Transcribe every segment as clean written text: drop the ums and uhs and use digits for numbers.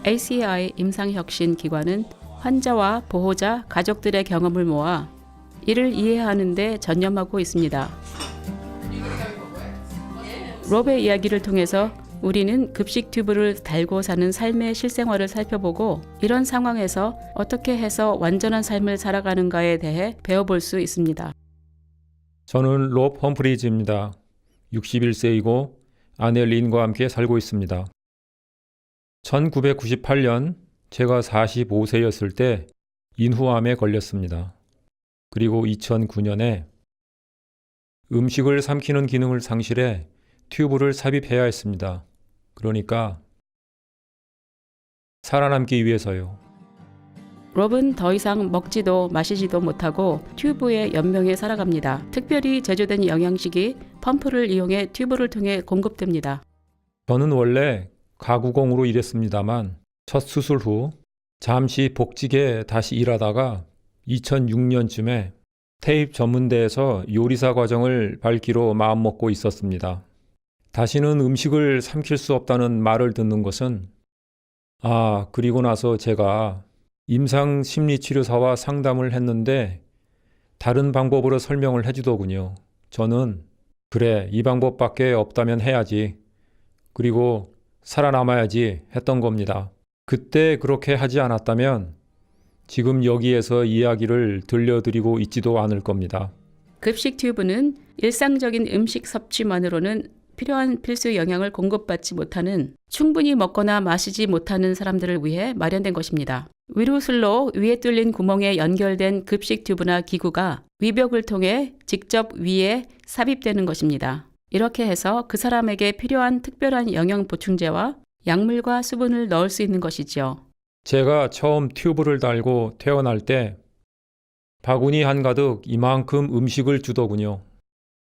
ACI 임상혁신 기관은 환자와 보호자, 가족들의 경험을 모아 이를 이해하는 데 전념하고 있습니다. 롭의 이야기를 통해서 우리는 급식 튜브를 달고 사는 삶의 실생활을 살펴보고 이런 상황에서 어떻게 해서 완전한 삶을 살아가는가에 대해 배워볼 수 있습니다. 저는 롭 험프리즈입니다. 61세이고 아내 린과 함께 살고 있습니다. 1998년 제가 45세였을 때 인후암에 걸렸습니다. 그리고 2009년에 음식을 삼키는 기능을 상실해 튜브를 삽입해야 했습니다. 그러니까 살아남기 위해서요. 롭은 더 이상 먹지도 마시지도 못하고 튜브의 연명에 살아갑니다. 특별히 제조된 영양식이 펌프를 이용해 튜브를 통해 공급됩니다. 저는 원래 가구공으로 일했습니다만 첫 수술 후 잠시 복직에 다시 일하다가 2006년쯤에 테이프 전문대에서 요리사 과정을 밟기로 마음먹고 있었습니다. 다시는 음식을 삼킬 수 없다는 말을 듣는 것은 그리고 나서 제가 임상심리치료사와 상담을 했는데 다른 방법으로 설명을 해주더군요. 저는 그래, 이 방법밖에 없다면 해야지. 그리고 살아남아야지 했던 겁니다. 그때 그렇게 하지 않았다면 지금 여기에서 이야기를 들려드리고 있지도 않을 겁니다. 급식 튜브는 일상적인 음식 섭취만으로는 필요한 필수 영양을 공급받지 못하는, 충분히 먹거나 마시지 못하는 사람들을 위해 마련된 것입니다. 위로슬로 위에 뚫린 구멍에 연결된 급식 튜브나 기구가 위벽을 통해 직접 위에 삽입되는 것입니다. 이렇게 해서 그 사람에게 필요한 특별한 영양 보충제와 약물과 수분을 넣을 수 있는 것이죠. 제가 처음 튜브를 달고 태어날 때 바구니 한가득 이만큼 음식을 주더군요.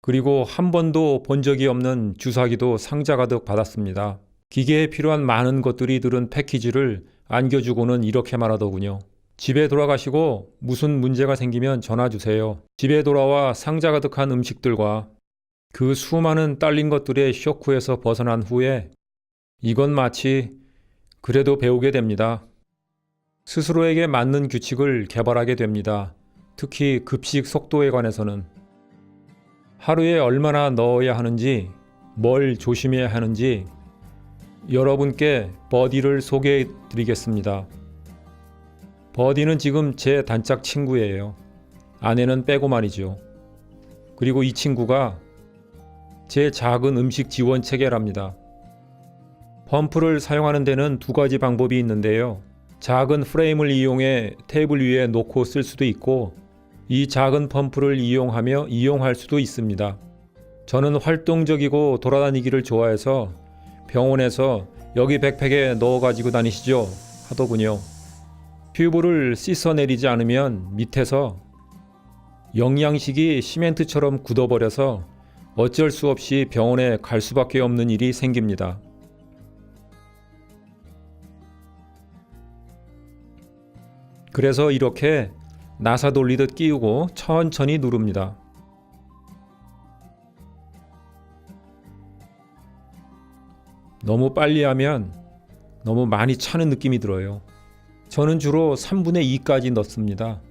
그리고 한 번도 본 적이 없는 주사기도 상자 가득 받았습니다. 기계에 필요한 많은 것들이 들은 패키지를 안겨주고는 이렇게 말하더군요. 집에 돌아가시고 무슨 문제가 생기면 전화 주세요. 집에 돌아와 상자 가득한 음식들과 그 수많은 딸린 것들의 쇼크에서 벗어난 후에 이건 마치 그래도 배우게 됩니다. 스스로에게 맞는 규칙을 개발하게 됩니다. 특히 급식 속도에 관해서는 하루에 얼마나 넣어야 하는지, 뭘 조심해야 하는지 여러분께 버디를 소개해 드리겠습니다. 버디는 지금 제 단짝 친구예요. 아내는 빼고 말이죠. 그리고 이 친구가 제 작은 음식 지원 체계랍니다. 펌프를 사용하는 데는 두 가지 방법이 있는데요. 작은 프레임을 이용해 테이블 위에 놓고 쓸 수도 있고 이 작은 펌프를 이용하며 이용할 수도 있습니다. 저는 활동적이고 돌아다니기를 좋아해서 병원에서 여기 백팩에 넣어 가지고 다니시죠 하더군요. 튜브를 씻어내리지 않으면 밑에서 영양식이 시멘트처럼 굳어버려서 어쩔 수 없이 병원에 갈 수밖에 없는 일이 생깁니다. 그래서 이렇게 나사 돌리듯 끼우고 천천히 누릅니다. 너무 빨리 하면 너무 많이 차는 느낌이 들어요. 저는 주로 3분의 2까지 넣습니다.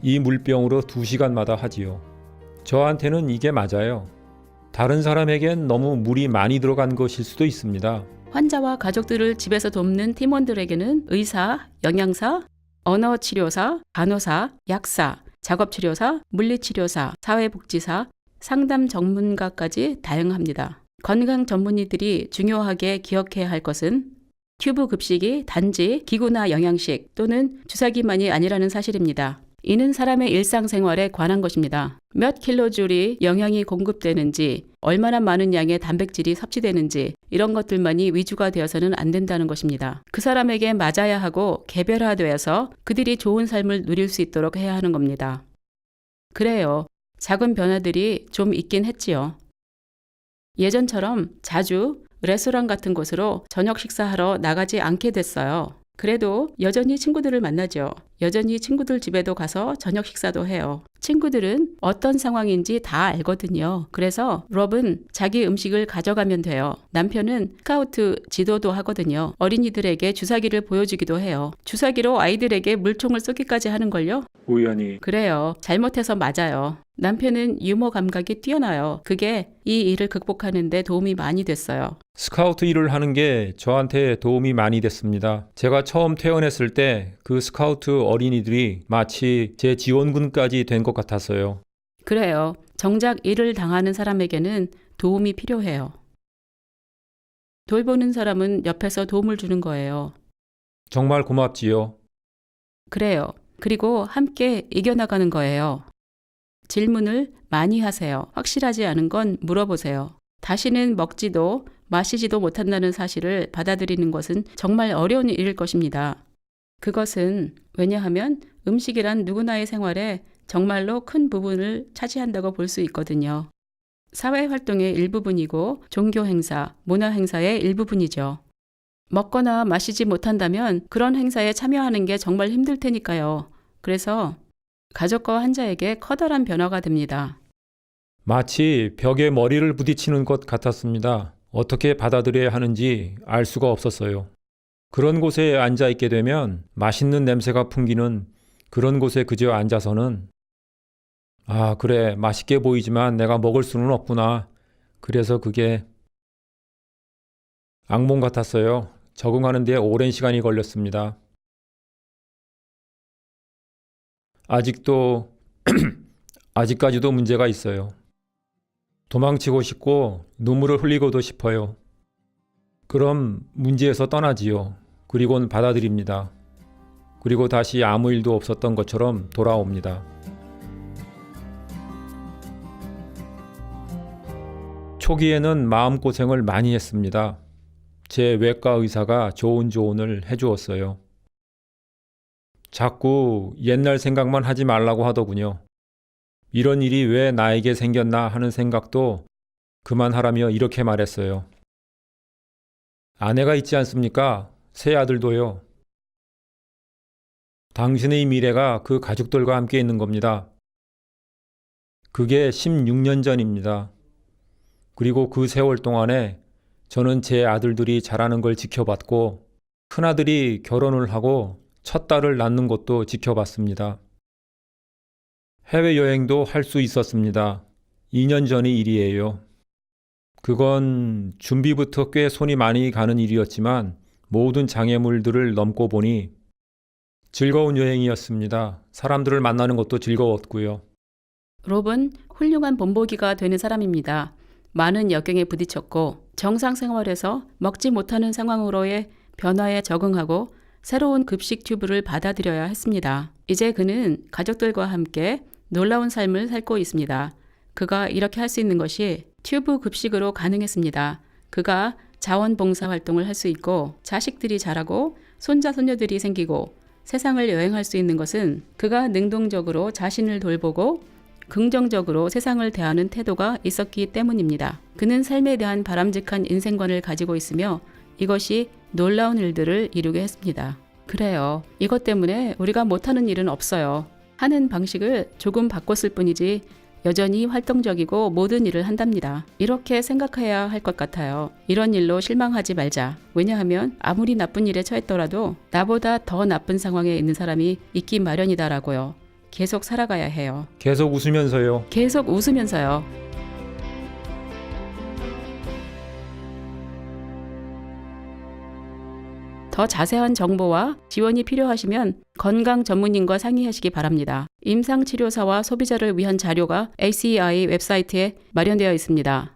이 물병으로 2시간마다 하지요. 저한테는 이게 맞아요. 다른 사람에겐 너무 물이 많이 들어간 것일 수도 있습니다. 환자와 가족들을 집에서 돕는 팀원들에게는 의사, 영양사, 언어치료사, 간호사, 약사, 작업치료사, 물리치료사, 사회복지사, 상담 전문가까지 다양합니다. 건강 전문의들이 중요하게 기억해야 할 것은 튜브 급식이 단지 기구나 영양식 또는 주사기만이 아니라는 사실입니다. 이는 사람의 일상생활에 관한 것입니다. 몇 킬로줄이 영양이 공급되는지, 얼마나 많은 양의 단백질이 섭취되는지 이런 것들만이 위주가 되어서는 안 된다는 것입니다. 그 사람에게 맞아야 하고 개별화되어서 그들이 좋은 삶을 누릴 수 있도록 해야 하는 겁니다. 그래요. 작은 변화들이 좀 있긴 했지요. 예전처럼 자주 레스토랑 같은 곳으로 저녁 식사하러 나가지 않게 됐어요. 그래도 여전히 친구들을 만나죠. 여전히 친구들 집에도 가서 저녁 식사도 해요. 친구들은 어떤 상황인지 다 알거든요. 그래서 롭은 자기 음식을 가져가면 돼요. 남편은 스카우트 지도도 하거든요. 어린이들에게 주사기를 보여주기도 해요. 주사기로 아이들에게 물총을 쏘기까지 하는걸요? 우연히. 그래요. 잘못해서 맞아요. 남편은 유머 감각이 뛰어나요. 그게 이 일을 극복하는 데 도움이 많이 됐어요. 스카우트 일을 하는 게 저한테 도움이 많이 됐습니다. 제가 처음 퇴원했을 때 그 스카우트 어린이들이 마치 제 지원군까지 된 것 같았어요. 그래요. 정작 일을 당하는 사람에게는 도움이 필요해요. 돌보는 사람은 옆에서 도움을 주는 거예요. 정말 고맙지요. 그래요. 그리고 함께 이겨나가는 거예요. 질문을 많이 하세요. 확실하지 않은 건 물어보세요. 다시는 먹지도 마시지도 못한다는 사실을 받아들이는 것은 정말 어려운 일일 것입니다. 그것은 왜냐하면 음식이란 누구나의 생활에 정말로 큰 부분을 차지한다고 볼 수 있거든요. 사회활동의 일부분이고 종교 행사, 문화 행사의 일부분이죠. 먹거나 마시지 못한다면 그런 행사에 참여하는 게 정말 힘들 테니까요. 그래서 가족과 환자에게 커다란 변화가 됩니다. 마치 벽에 머리를 부딪히는 것 같았습니다. 어떻게 받아들여야 하는지 알 수가 없었어요. 그런 곳에 앉아 있게 되면 맛있는 냄새가 풍기는 그런 곳에 그저 앉아서는 아, 그래, 맛있게 보이지만 내가 먹을 수는 없구나. 그래서 그게 악몽 같았어요. 적응하는 데 오랜 시간이 걸렸습니다. 아직까지도 문제가 있어요. 도망치고 싶고 눈물을 흘리고도 싶어요. 그럼 문제에서 떠나지요. 그리고는 받아들입니다. 그리고 다시 아무 일도 없었던 것처럼 돌아옵니다. 초기에는 마음고생을 많이 했습니다. 제 외과 의사가 좋은 조언을 해주었어요. 자꾸 옛날 생각만 하지 말라고 하더군요. 이런 일이 왜 나에게 생겼나 하는 생각도 그만하라며 이렇게 말했어요. 아내가 있지 않습니까? 새 아들도요. 당신의 미래가 그 가족들과 함께 있는 겁니다. 그게 16년 전입니다. 그리고 그 세월 동안에 저는 제 아들들이 자라는 걸 지켜봤고 큰아들이 결혼을 하고 첫 딸을 낳는 것도 지켜봤습니다. 해외여행도 할 수 있었습니다. 2년 전의 일이에요. 그건 준비부터 꽤 손이 많이 가는 일이었지만 모든 장애물들을 넘고 보니 즐거운 여행이었습니다. 사람들을 만나는 것도 즐거웠고요. 롭은 훌륭한 본보기가 되는 사람입니다. 많은 역경에 부딪혔고 정상 생활에서 먹지 못하는 상황으로의 변화에 적응하고 새로운 급식 튜브를 받아들여야 했습니다. 이제 그는 가족들과 함께 놀라운 삶을 살고 있습니다. 그가 이렇게 할 수 있는 것이 튜브 급식으로 가능했습니다. 그가 자원봉사 활동을 할 수 있고 자식들이 자라고 손자 손녀들이 생기고 세상을 여행할 수 있는 것은 그가 능동적으로 자신을 돌보고 긍정적으로 세상을 대하는 태도가 있었기 때문입니다. 그는 삶에 대한 바람직한 인생관을 가지고 있으며 이것이 놀라운 일들을 이루게 했습니다. 그래요. 이것 때문에 우리가 못하는 일은 없어요. 하는 방식을 조금 바꿨을 뿐이지 여전히 활동적이고 모든 일을 한답니다. 이렇게 생각해야 할 것 같아요. 이런 일로 실망하지 말자. 왜냐하면 아무리 나쁜 일에 처했더라도 나보다 더 나쁜 상황에 있는 사람이 있기 마련이다라고요. 계속 살아가야 해요. 계속 웃으면서요. 계속 웃으면서요. 더 자세한 정보와 지원이 필요하시면 건강 전문의과 상의하시기 바랍니다. 임상치료사와 소비자를 위한 자료가 ACI 웹사이트에 마련되어 있습니다.